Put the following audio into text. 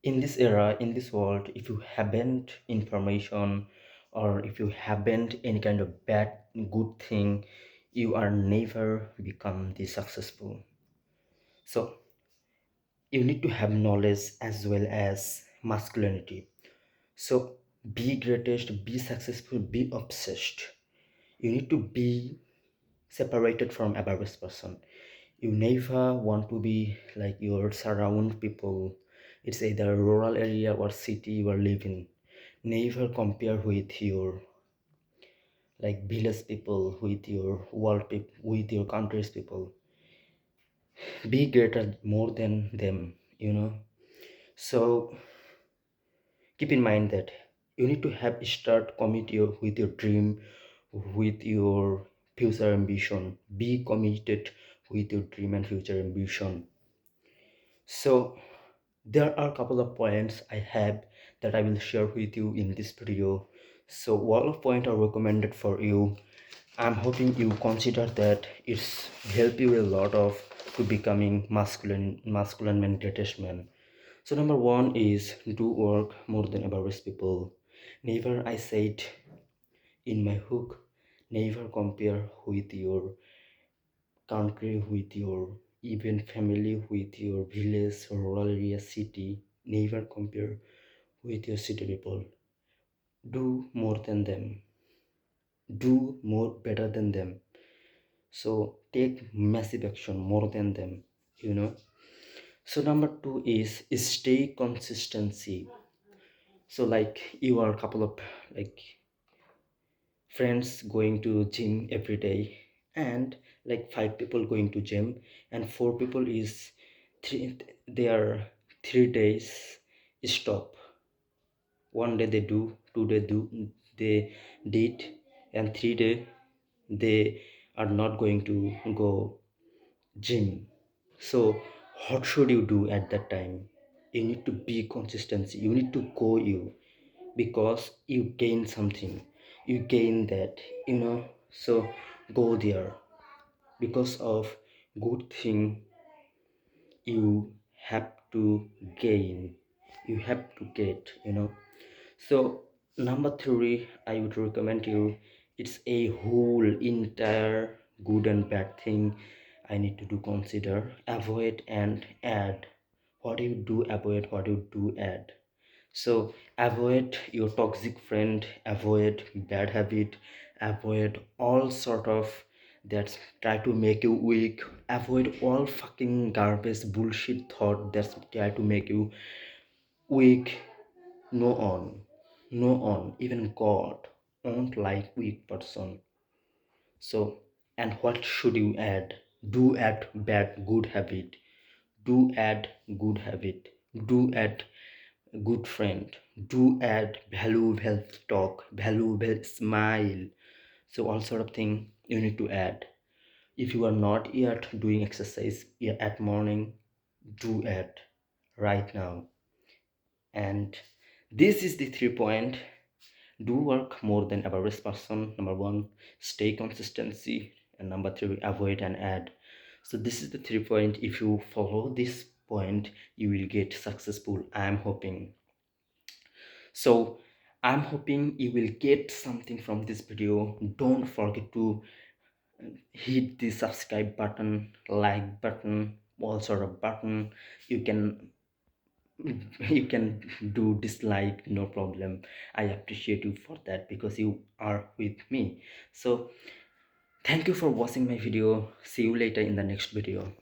In this era, in this world, if you haven't information or if you haven't any kind of bad good thing, you are never become the successful. So you need to have knowledge as well as masculinity. So be greatest, be successful, be obsessed. You need to be separated from average person. You never want to be like your surround people. It's either rural area or city you are living. Never compare with your like village people, with your world people, with your country's people. Be greater more than them, you know. So keep in mind that you need to have start commit with your dream, with your future ambition. Be committed with your dream and future ambition. So there are a couple of points I have that I will share with you in this video. So all of point are recommended for you. I'm hoping you consider that it's help you a lot of to becoming masculine man, greatest man. So number one is do work more than average people. Never, I said in my hook, never compare with your country, with your even family, with your village, rural area, city. Never compare with your city people. Do more than them. Do more better than them. So take massive action more than them, you know. So number two is stay consistency. So like you are a couple of like friends going to gym every day, and like five people going to gym and four people is three, they are 3 days stop. One day they do, 2 day do they did, and 3 day they are not going to go gym. So what should you do at that time? You need to be consistency, you need to go you, because you gain something, you gain that, you know. So go there, because of good thing you have to gain, you have to get, you know. So number three, I would recommend you, it's a whole entire good and bad thing I need to do consider. Avoid and add. What do you do avoid, what do you do add? So avoid your toxic friend, avoid bad habit, avoid all sort of that try to make you weak, avoid all fucking garbage bullshit thought that's try to make you weak. No on, no on. Even God won't like weak person. So, and what should you add? Do add bad good habit. Do add good habit. Do add good friend. Do add valuable talk, valuable smile. So all sort of thing you need to add. If you are not yet doing exercise yet at morning, do it right now. And this is the 3 point. Do work more than average person. Number one, stay consistency, and number three, avoid and add. So this is the 3 point. If you follow this point, you will get successful, I'm hoping. So I'm hoping you will get something from this video. Don't forget to hit the subscribe button, like button, all sort of button. You can you can do dislike, no problem. I appreciate you for that because you are with me. So thank you for watching my video. See you later in the next video.